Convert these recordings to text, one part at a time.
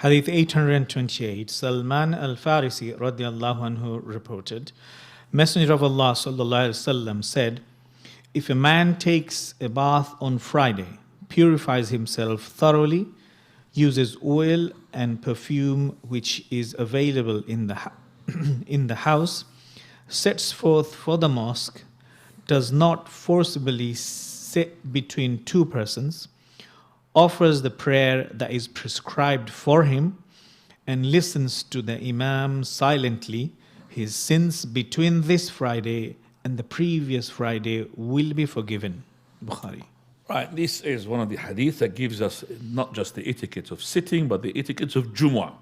Hadith 828, Salman al-Farisi radiallahu anhu reported, Messenger of Allah sallallahu alaihi wasallam said, if a man takes a bath on Friday, purifies himself thoroughly, uses oil and perfume which is available in the house, sets forth for the mosque, does not forcibly sit between two persons, offers the prayer that is prescribed for him, and listens to the Imam silently, his sins between this Friday and the previous Friday will be forgiven. Bukhari. Right, this is one of the hadith that gives us not just the etiquette of sitting, but the etiquette of Jumu'ah.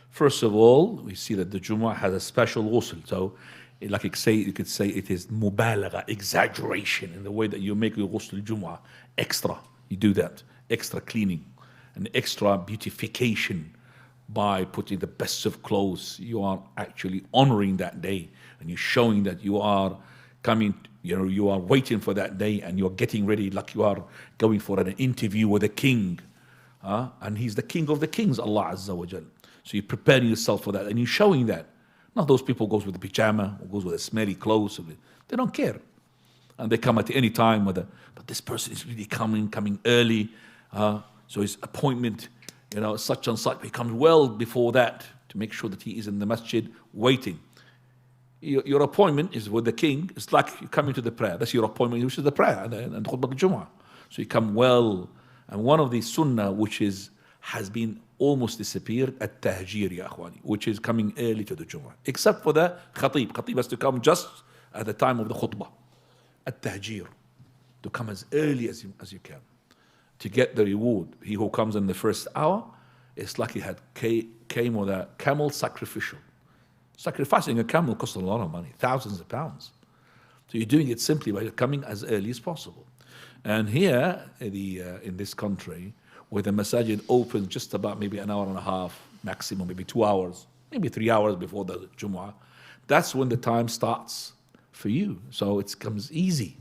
First of all, we see that the Jumu'ah has a special ghusl. So, like you could say it is mubalagha, exaggeration in the way that you make the ghusl Jumu'ah extra. You do that, extra cleaning, and extra beautification by putting the best of clothes. You are actually honoring that day, and you're showing that you are coming, you are waiting for that day, and you're getting ready like you are going for an interview with a king. And he's the king of the kings, Allah Azza wa Jal. So you're preparing yourself for that, and you're showing that. Not those people goes with a pyjama, or goes with a smelly clothes. They don't care. And they come at any time, but this person is really coming early. So his appointment, such and such, he comes well before that to make sure that he is in the masjid waiting. Your appointment is with the king. It's like you come into the prayer. That's your appointment, which is the prayer and Khutbah al-Jumu'ah. So you come well. And one of the sunnah which has been almost disappeared, at-tahjir, ya akhwani, which is coming early to the Jumu'ah. Except for the khatib. Khatib has to come just at the time of the khutbah. At-tahjir. To come as early as you can. To get the reward. He who comes in the first hour, it's like he came with a camel sacrificial. Sacrificing a camel costs a lot of money, thousands of pounds. So you're doing it simply by coming as early as possible. And here, in this country, where the masjid opens just about maybe an hour and a half, maximum, maybe 2 hours, maybe 3 hours before the Jumu'ah, that's when the time starts for you. So it comes easy.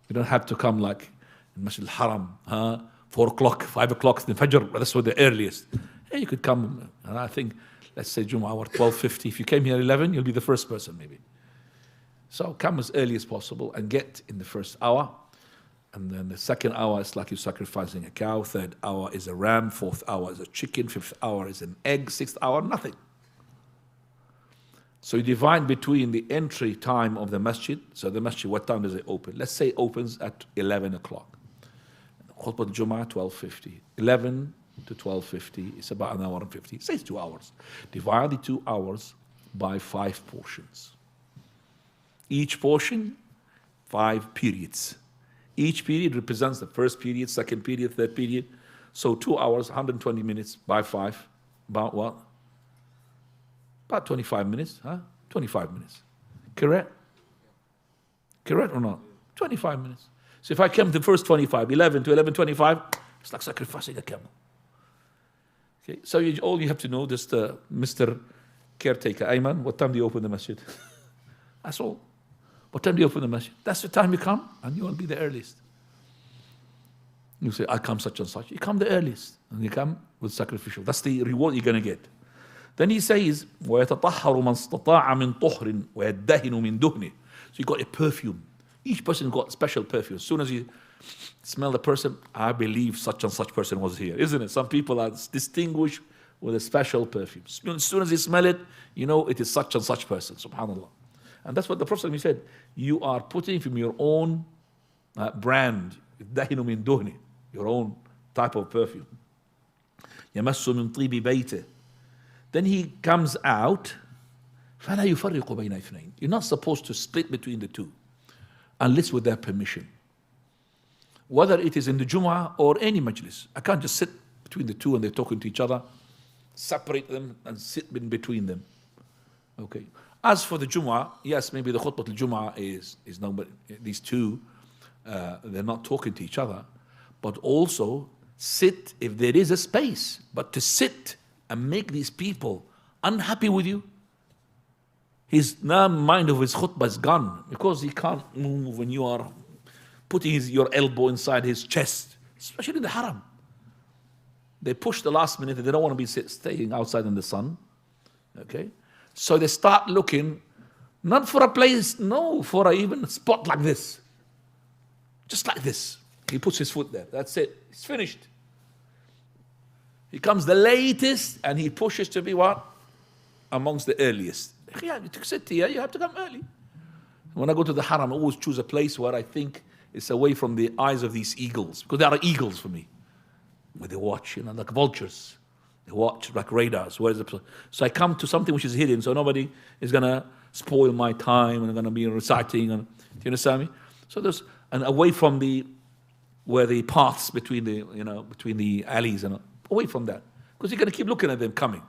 You don't have to come like in Masjid al-Haram, 4 o'clock, 5 o'clock, the Fajr, that's what the earliest. You could come, and I think, let's say Jumu'ah or 12:50. If you came here at 11, you'll be the first person maybe. So come as early as possible and get in the first hour. And then the second hour is like you're sacrificing a cow. Third hour is a ram. Fourth hour is a chicken. Fifth hour is an egg. Sixth hour, nothing. So you divide between the entry time of the masjid. So the masjid, what time does it open? Let's say it opens at 11 o'clock. Khutbah al-Jumu'ah, 12:50. 11 to 12:50, it's about an hour and 50. Say it's 2 hours. Divide the 2 hours by 5 portions. Each portion, 5 periods. Each period represents the first period, second period, third period. So 2 hours, 120 minutes by 5. About what? About 25 minutes, 25 minutes. Correct? Correct or not? 25 minutes. So if I come to the first 25, 11 to 11:25, it's like sacrificing a camel. Okay, so all you have to know, just Mr. Caretaker, Ayman, what time do you open the masjid? That's all. What time do you open the masjid? That's the time you come, and you will be the earliest. You say, I come such and such. You come the earliest, and you come with sacrificial. That's the reward you're going to get. Then he says, وَيَتَطَحَّرُ مَنْ اسْتَطَاعَ مِنْ طُهْرٍ وَيَدَّهِنُ مِنْ دُهْنِ. So you got a perfume. Each person got special perfume. As soon as you smell the person, I believe such and such person was here, isn't it? Some people are distinguished with a special perfume. As soon as you smell it, you know it is such and such person, subhanAllah. And that's what the Prophet said. You are putting from your own brand, dahinu min duhni, your own type of perfume. يَمَسُّ مِنْ طِيبِ بَيْتِهِ. Then he comes out, فَلَا يُفَرِّقُ بَيْنَ اثْنَيْنِ. You're not supposed to split between the two, unless with their permission. Whether it is in the Jumu'ah or any majlis. I can't just sit between the two and they're talking to each other, separate them and sit in between them. Okay. As for the Jumu'ah, yes, maybe the Khutbah al-Jumu'ah is no, these two, they're not talking to each other, but also sit if there is a space. But to sit and make these people unhappy with you, his mind of his khutbah is gone because he can't move when you are putting your elbow inside his chest, especially in the haram. They push the last minute, they don't want to be staying outside in the sun. Okay? So they start looking, not for a place, no, for a even spot like this. Just like this. He puts his foot there. That's it. It's finished. He comes the latest and he pushes to be what? Amongst the earliest. Yeah, to sit here, you have to come early. When I go to the haram, I always choose a place where I think it's away from the eyes of these eagles. Because they are eagles for me. Where they watch, like vultures. They watch like radars. So I come to something which is hidden, so nobody is going to spoil my time and I'm going to be reciting. Do you understand me? So there's, and away from where the paths between the alleys and away from that. Because you're going to keep looking at them coming.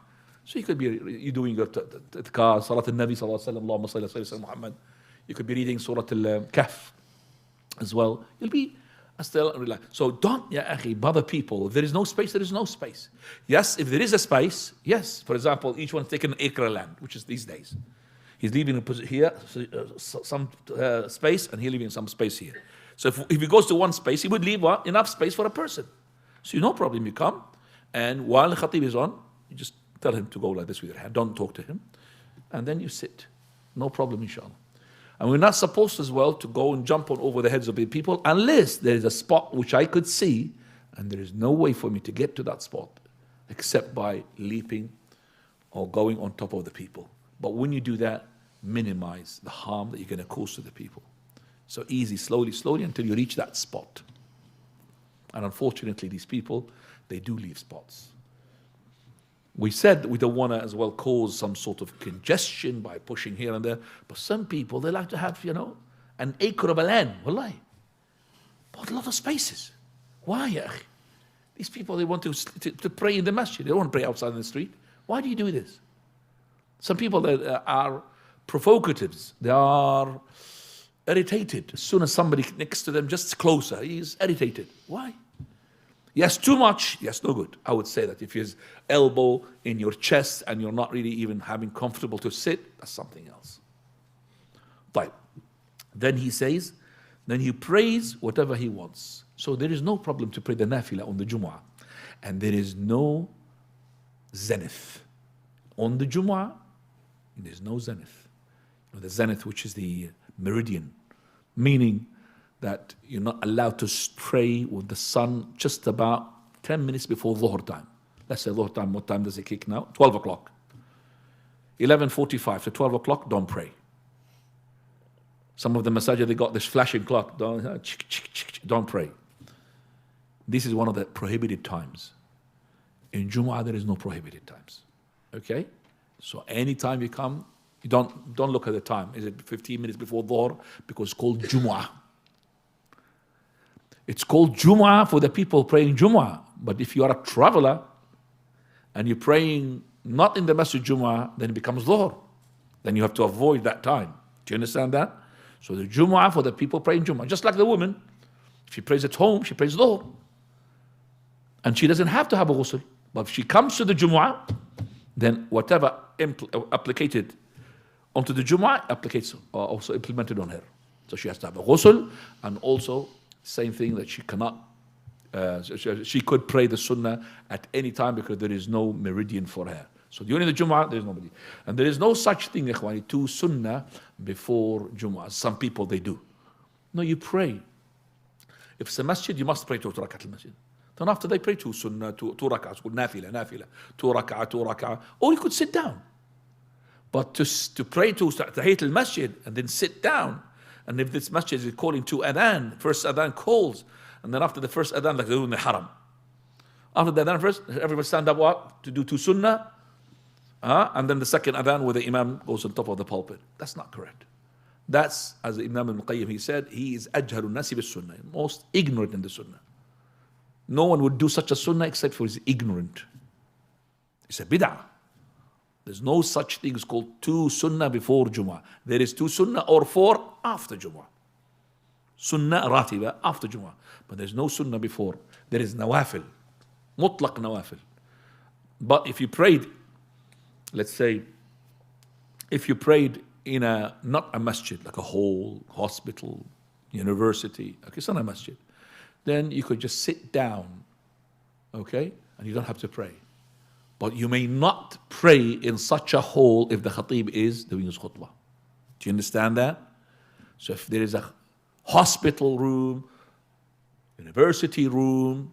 So you could be you doing your car, Salat al-Nabi sallallahu alayhi wa sallam, Allahumma salli ala sayyidina Muhammad. You could be reading Surah al-Kahf as well. You'll be still relaxed. So don't, ya akhi, bother people. If there is no space, there is no space. Yes, if there is a space, yes. For example, each one's taken an acre of land, which is these days. He's leaving here some space, and he's leaving some space here. So if he goes to one space, he would leave what? Enough space for a person. So no problem, you come, and while the khatib is on, you just tell him to go like this with your hand. Don't talk to him. And then you sit. No problem, inshallah. And we're not supposed as well to go and jump on over the heads of the people unless there is a spot which I could see and there is no way for me to get to that spot except by leaping or going on top of the people. But when you do that, minimize the harm that you're going to cause to the people. So easy, slowly, slowly until you reach that spot. And unfortunately, these people, they do leave spots. We said we don't want to as well cause some sort of congestion by pushing here and there. But some people, they like to have, an acre of a land. Wallahi. But a lot of spaces. Why, ya akhi? These people, they want to pray in the masjid. They don't want to pray outside in the street. Why do you do this? Some people that are provocatives. They are irritated. As soon as somebody next to them, just closer, he's irritated. Why? Yes, too much. Yes, no good. I would say that if his elbow in your chest and you're not really even having comfortable to sit, that's something else. Right. Then he says, then he prays whatever he wants. So there is no problem to pray the nafila on the Jumu'ah. And there is no zenith. On the Jumu'ah, there's no zenith. The zenith, which is the meridian, meaning that you're not allowed to pray with the sun just about 10 minutes before Dhuhr time. Let's say Dhuhr time, what time does it kick now? 12 o'clock. 11:45 to 12 o'clock, don't pray. Some of the masajid, they got this flashing clock. Don't pray. This is one of the prohibited times. In Jumu'ah, there is no prohibited times. Okay? So anytime you come, you don't look at the time. Is it 15 minutes before Dhuhr? Because it's called Jumu'ah. It's called Jumu'ah for the people praying Jumu'ah. But if you are a traveler and you're praying not in the Masjid Jumu'ah, then it becomes Dhuhr. Then you have to avoid that time. Do you understand that? So the Jumu'ah for the people praying Jumu'ah. Just like the woman, if she prays at home, she prays Dhuhr. And she doesn't have to have a ghusl. But if she comes to the Jumu'ah, then whatever applicated onto the Jumu'ah applicates also implemented on her. So she has to have a ghusl, and also same thing that she cannot, she could pray the sunnah at any time because there is no meridian for her. So during the Jumu'ah, there is nobody. And there is no such thing, ikhwani, to sunnah before Jumu'ah. Some people, they do. No, you pray. If it's a masjid, you must pray 2 rakat al-masjid. Then after they pray 2 sunnah, 2 rak'ah, it's called nafila, 2 rak'ah. Or you could sit down. But to pray to Tahiyyat al-masjid and then sit down, and if this masjid is calling to adhan, first adhan calls, and then after the first adhan, like they do in the haram. After the adhan first, everybody stand up what? To do 2 sunnah, and then the second adhan where the imam goes on top of the pulpit. That's not correct. That's, as Imam Ibn Qayyim, he said, he is ajharun nasi bis sunnah, most ignorant in the sunnah. No one would do such a sunnah except for his ignorant. It's a bid'ah. There's no such thing as called 2 sunnah before Jumu'ah. There is 2 sunnah or 4 after Jumu'ah. Sunnah ratiba after Jumu'ah. But there's no sunnah before. There is nawafil. Mutlaq nawafil. But if you prayed, let's say, if you prayed in not a masjid, like a hall, hospital, university, okay, it's not a masjid, then you could just sit down, okay, and you don't have to pray. But you may not pray in such a hall if the khatib is doing his khutbah. Do you understand that? So if there is a hospital room, university room,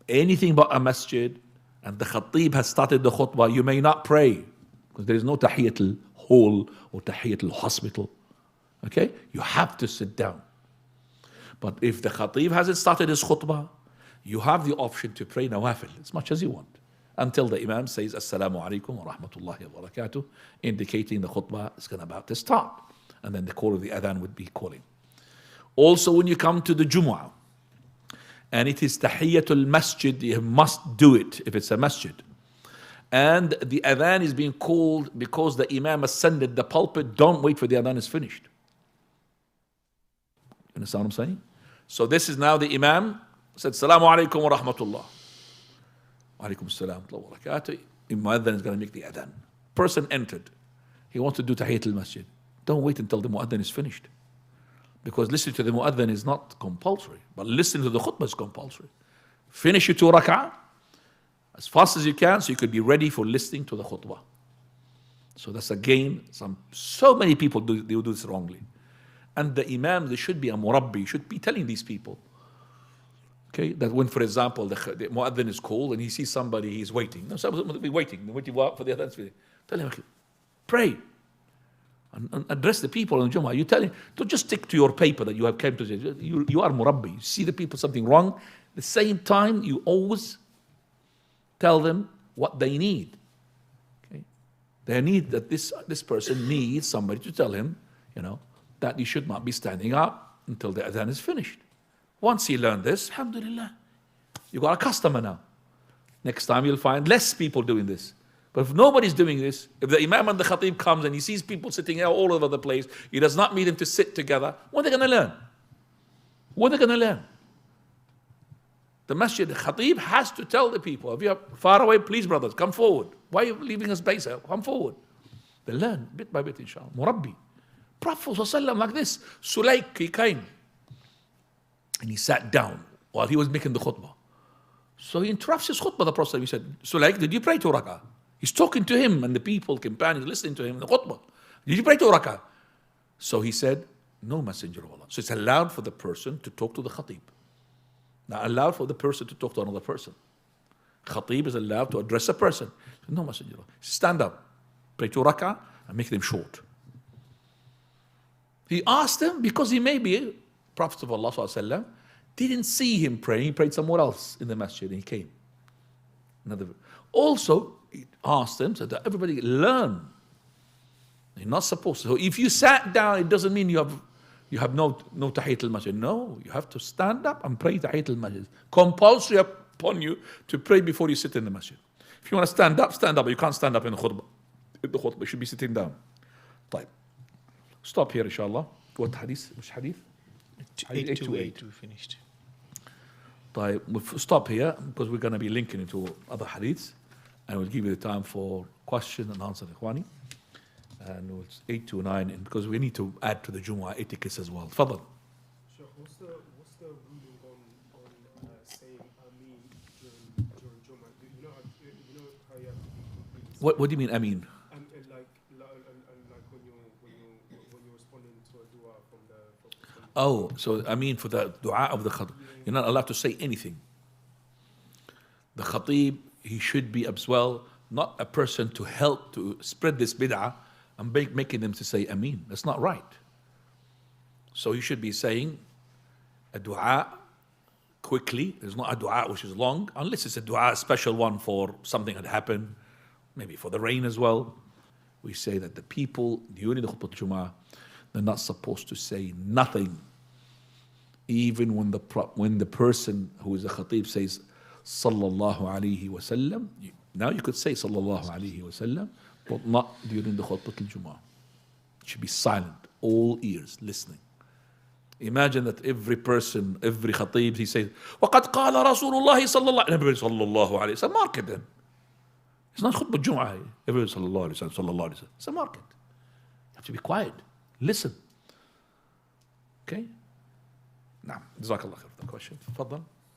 anything but a masjid, and the khatib has started the khutbah, you may not pray, because there is no tahiyatul hall or tahiyatul hospital. Okay? You have to sit down. But if the khatib hasn't started his khutbah, you have the option to pray nawafil as much as you want, until the imam says assalamu alaikum wa rahmatullahi wa barakatuh, indicating the khutbah is about to start. And then the call of the adhan would be calling. Also, when you come to the Jumu'ah, and it is tahiyatul masjid, you must do it if it's a masjid. And the adhan is being called because the imam ascended the pulpit, don't wait for the adhan is finished. You understand what I'm saying? So this is now the imam said, Assalamu alaikum wa rahmatullah. Wa alaikum assalam wa barakatuh. Muadhan is going to make the adhan. Person entered. He wants to do tahiyatul masjid. Don't wait until the muadhan is finished. Because listening to the muadhan is not compulsory, but listening to the khutbah is compulsory. Finish your 2 rak'ah as fast as you can so you could be ready for listening to the khutbah. So that's again, so many people do this wrongly. And the imam, there should be a murabbi, should be telling these people. Okay, that when, for example, the muadhan is called and he sees somebody, he's waiting. No, somebody will be waiting for the adhan. Tell him, okay, pray. And address the people on Jumu'ah. You tell him, don't just stick to your paper that you have came to say. You are murabbi. You see the people something wrong. At the same time, you always tell them what they need. Okay? They need that this person needs somebody to tell him, that he should not be standing up until the adhan is finished. Once he learned this, alhamdulillah, you got a customer now. Next time you'll find less people doing this. But if nobody's doing this, if the imam and the khatib comes and he sees people sitting all over the place, he does not meet them to sit together, what are they going to learn? What are they going to learn? The masjid, the khatib has to tell the people, if you're far away, please brothers, come forward. Why are you leaving a space here? Come forward. They learn bit by bit, inshallah. Murabbi. Prophet ﷺ like this. Sulaik, he came. And he sat down while he was making the khutbah. So he interrupts his khutbah, the Prophet. He said, Sulaik, did you pray 2 rak'ah? He's talking to him and the people, companions, listening to him in the khutbah. Did you pray 2 rak'ah? So he said, no, Messenger of Allah. So it's allowed for the person to talk to the khatib. Not allowed for the person to talk to another person. Khatib is allowed to address a person. No, Messenger of Allah. Stand up, pray 2 rak'ah, and make them short. He asked him because he may be Prophet of Allah ﷺ, didn't see him praying. He prayed somewhere else in the masjid and he came. Also, he asked him so that everybody learn. You're not supposed to. So if you sat down, it doesn't mean you have no tahiyat al-masjid. No, you have to stand up and pray tahiyat al-masjid. Compulsory upon you to pray before you sit in the masjid. If you want to stand up, stand up. But you can't stand up in the khutbah. In the khutbah, you should be sitting down. طيب. Stop here, inshallah. What hadith? Which hadith? 828, we finished. طيب. We'll stop here because we're going to be linking into other hadiths. And we'll give you the time for question and answer, Ikhwani. And it's 829, and because we need to add to the Jumu'ah etiquette as well. Fadal. Sure. What's the ruling on saying Ameen during Jumu'ah? You know how you have to be completely. What do you mean, Ameen? And like when you're responding to a dua from the. Oh, so Ameen for the dua of the khatib. You're not allowed to say anything. The khatib, he should be as well not a person to help to spread this bid'ah and making them to say Ameen. That's not right. So you should be saying a dua quickly. There's not a dua which is long, unless it's a dua, a special one for something that happened, maybe for the rain as well. We say that the people during the Khutbah Jumu'ah, they're not supposed to say nothing. Even when the person who is a khatib says Sallallahu Alaihi Wasallam, now you could say Sallallahu Alaihi Wasallam, but not during the Khutbah al-Jumu'ah. It should be silent, all ears, listening. Imagine that every person, every khatib, he says, وَقَدْ قَالَ رَسُولُ اللَّهِ صَلَّى اللَّهِ, and everybody Sallallahu Alaihi Wasallam. It's a market then. It's not Khutbah al-Jumu'ah. Everybody Sallallahu Alaihi Wasallam, Sallallahu Alaihi Wasallam. It's a market. You have to be quiet, listen. Okay? Now, Jazakallah khair for the question. Fadal.